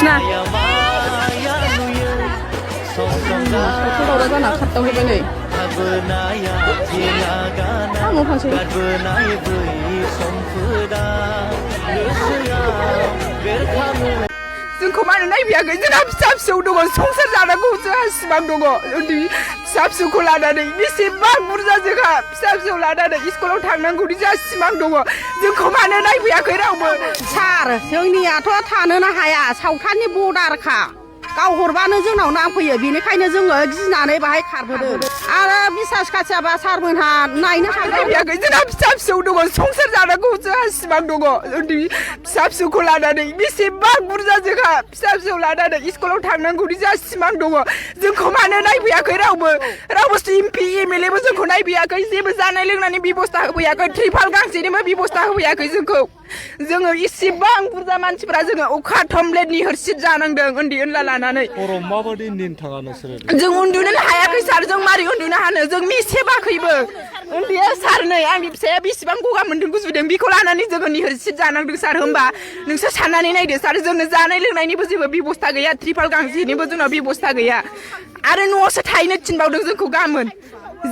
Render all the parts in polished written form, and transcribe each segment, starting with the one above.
ना सावथालाव जाना खारदाव होबाय नै आङो फांसे जोंखौ मानो नायबियाखै जोंहा फिसा फिसौ दङ संसार जानांगौ जोंहा सिमां दङ उन्दै फिसा फिसौखौ लानानै बेसेबां बुरजा जोंहा फिसा फिसौ लानानै स्कुलाव थांनांगौनि जोंहा सिमां दङ जोंखौ मानो नायबियाखै रावबो सार जोंनियाथ' थानोनो हाया सावथालनि बर्डारखा गाव हरबानो जोंनाव नांफैयो बेनिखायनो जोङो गिनानै बाहाय खारबोदों आरो बिसास खाथियाबा सारमोनहा नायनो नायबियाखै जोंहा फिसा फिसौ दङ संसार जानांगौ जोंहा सिमां दङ उन्दै फिसा फिसौखौ लानानै बेसेबां बुरजा जोंहा फिसा फिसौ लानानै स्कुलाव थांनांगौनि जोंहा सिमां दङ जोंखौ मानो नायबियाखै रावबो एमपि एमएलएबो जोंखौ नायबियाखै जेबो जानाय लोंनायनि बेबस्था होफैयाखै त्रिपाल गांसेनिबो बेबस्था होफैयाखै जोंखौ जोङो इसेबां बुरजा मानसिफोरा जोङो अखा थमब्लेटनि हरसिद जानांदों उन्दै उनला लानानै माबायदि दिन थाङा नोंसोरो जों उन्दुनोनो हायाखै सार जों मारै उन्दुनो हानो जों मिसेबाखैबो उन्दैया सार नै आंनि फिसाया बेसेबां गगा मोन्दों गुजुदों बेखौ लानानै जोङो निहरसिद जानांदों सार होमबा नोंसोर साननानै नायदो सार जोंनो जानाय लोंनायनिबो जेबो बेबस्था गैया त्रिपाल गांसेनिबो जोंनाव बेबस्था गैया आरो न'आवसो थाहैनो थिनबावदों जोंखौ गामोन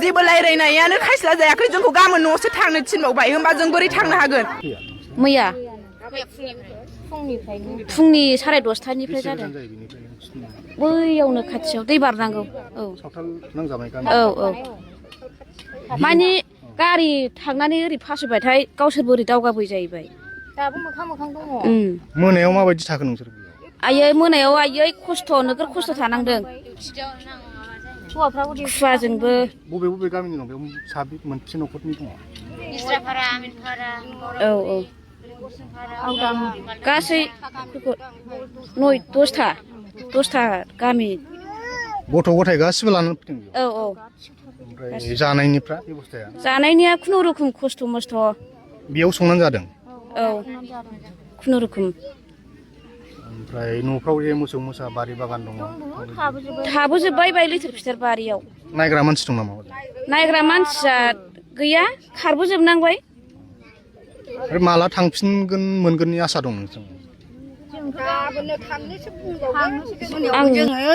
जेबो रायज्लायनायानो खायस्ला जायाखै जोंखौ गामोन न'आवसो थांनो थिनबावबाय होमबा जों बोरै थांनो हागोन मैया फुंनि 10:30निफ्राय जादों बैयावनो खाथियाव दै बारनांगौ औ औ माने गारि थांनानै ओरै फासयबाथाय गावसोरबो ओरै दावगाबोय जाहैबाय दाबो मोखां मोखां दङ मोनायाव माबायदि थाखो नोंसोर आयै मोनायाव आयै खस्थ' नोगोर खस्थ' थानांदों खुवाजोंबो बबे बबे गामिनि दं बेयाव साबि मोनसे न'खरनि दङ इस्राफारा आमिनफारा औ औ गासै 10था गामि गथ' गथाय गासिबो लानानै फैदों औ औ ओमफ्राय जानायनिफ्रा बेबस्थाया जानायनिया खुनुरुखुम खस्थ' मस्थ' बेयाव संनानै जादों औ खुनुरुखुम ओमफ्राय न'फ्राव जे मोसौ मोसा बारि बागान दङ थाबोजोब्बाय बाय लिथार फिथार बारियाव नायग्रा मानसि दं नामा नायग्रा मानसिया गैया खारबोजोबनांबाय आरो माला थांफिनगोन मोनगोननि आसा दं नोंसोर जोङो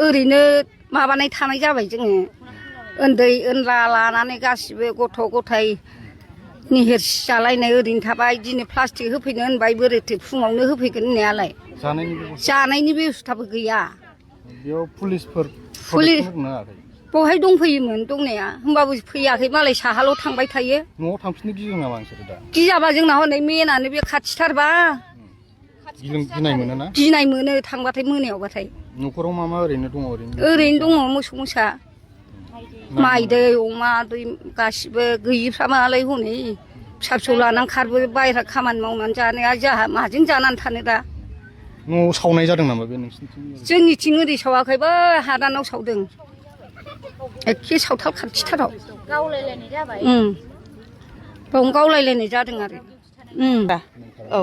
ओरैनो माबानाय थानाय जाबाय जोङो उन्दै उनला लानानै गासिबो गथ' गथाय निहिरसि जालायनाय ओरैनो थाबाय दिनै प्लास्टिक होफैनो होनबाय बोरैथो फुङावनो होफैगोन होननायालाय जानायनि बेबस्थाबो गैया बेयाव पुलिसफोर बहाय दंफैयोमोन दंनाया होमबाबो फैयाखै मालाय साहाल' थांबाय थायो न'आव थांफिननो गिदों नामा नोंसोर दा गियाबा जोंना हनै मेनानो बे खाथिथारबा गिनाय मोनोना गिनाय मोनो थांबाथाय मोनायावबाथाय न'खराव मा मा ओरैनो दङ ओरैनो दङ मोसौ मोसा माइ दै अमा दै गासिबो गैयिफ्रा मालाय हनै फिसा फिसौ लानानै खारबो बायह्रा खामानि मावनानै जानाया जोंहा माजों जानानै थानो दा न'आव सावनाय जादों नामा बे नोंसिनिथिं जोंनिथिं ओरै सावाखै बै हादानाव सावदों एखे सावथाल खाथिथाराव गावलायलायनाय जाबाय बावनो गावलायलायनाय जादों आरो औ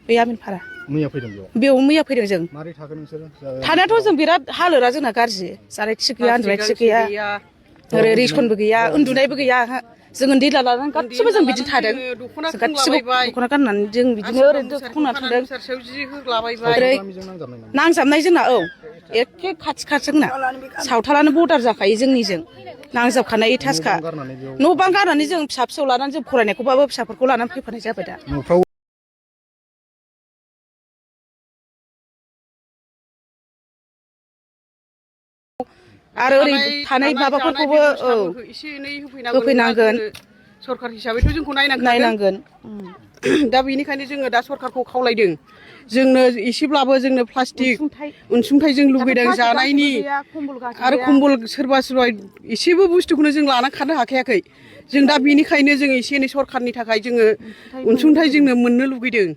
बे आमिनफारा मैया फैदों बेयाव मैया फैदों जों मारै थागोन नोंसोर थानायाथ' जों बिराद हालोदा जोंना गाज्रि जानाय थिग गैया उन्दुनाय थिग गैया ओरै रेसनबो गैया उन्दुनायबो गैया जों उन्दै लानानै गासिबो जों बिदिनो थादों गासिबो दख'ना गाननानै जों बिदिनो ओरैनो खननानै थादों ओरै नांजाबनाय जोंना औ एखे खाथि जोंना सावथालानो बर्डार जाखायो जोंनिजों नांजाबखानाय एटाचखा न' बां गारनानै जों फिसा फिसौ लानानै जों फरायनायखौबाबो फिसाफोरखौ लानानै फैफानाय जाबाय दा न'फ्राव आरो ओरै थानाय माबाफोरखौबो औ होफैनांगोन सरखार हिसाबैथ' जोंखौ नायनांगोन दा बेनिखायनो जोङो दा सरखारखौ खावलायदों जोंनो एसेब्लाबो जोंनो प्लास्टिक अनसुंथाइ जों लुबैदों जानायनि आरो कम्बल सोरबा एसेबो बुस्थुखौनो जों लाना खारनो हाखायाखै जों दा बेनिखायनो जों एसे एनै सरखारनि थाखाय जोङो अनसुंथाइ जोंनो मोननो लुबैदों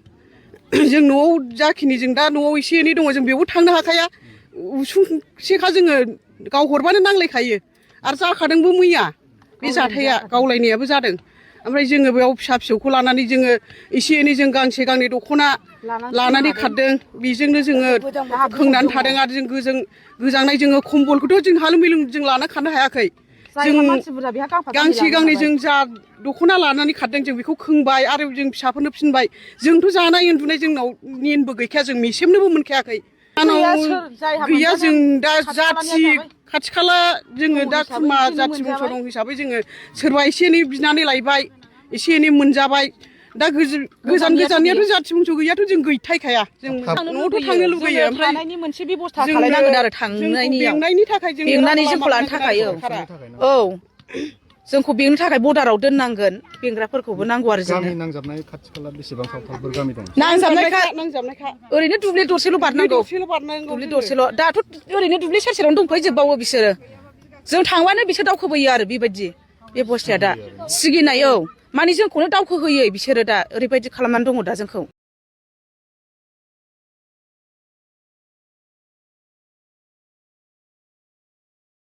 जों न'आव जाखिनि जों दा न'आव एसे एनै दङ जों बेयावबो थांनो हाखाया उसुंसेखा जोङो गाव हरबानो नांलायखायो आरो जाखादोंबो मैया बे जाथाया गावलायनायाबो जादों ओमफ्राय जोङो बेयाव फिसा फिसौखौ लानानै जोङो एसे एनै जों गांसे गांनै दख'ना लानानै खारदों बेजोंनो जोङो खोंनानै थादों आरो जों गोजांनाय जोङो कम्बलखौथ' जों हालुं मैलुं जों लाना खारनो हायाखै जायहा मानसि बुरजा बेहा गांफा गांसे गांनै जों जा दख'ना लानानै खारदों जों बेखौ खोंबाय आरो जों फिसाफोरनो फिनबाय जोंथ' जानाय उन्दुनाय जोंनाव नेनबो गैखाया जों मेसेमनोबो मोनखायाखै गैया जों दा जाथि खाथि खाला जोङो दा खुरमा जाथि बंस दं हिसाबै जोङो सोरबा एसे एनै बिनानै लायबाय एसे एनै मोनजाबाय दा गोजान गोजाननियाथ' जाथि बंस गैयाथ' जों गैथायखाया जों न'आवथ' थांनो लुगैयो ओमफ्राय थानायनि मोनसे बेब'स्था खालायनांगोन आरो थांनायनियाव बेंनायनि थाखाय जों बेंनानै जोंखौ लानो थाखाय औ जोंखौ बेंनो थाखाय बर्डाराव दोननांगोन बेंग्राफोरखौबो नांगौ आरो जोंनो गामि नांजाबनाय खाथि खाला बेसेबां सावथालफोर गामि दं नांजाबनायखा ओरैनो दुब्लि दरसेल' बारनांगौ दुब्लि दरसेल' दाथ' ओरैनो दुब्लि सेर सेरावनो दंफैजोबबावो बिसोरो जों थांबानो बिसोर दावखोबोयो आरो बेबायदि बेब'स्थाया दा सिगिनाय माने जोंखौनो दावखोहोयो बिसोरो दा ओरैबायदि खालामनानै दङ दा जोंखौ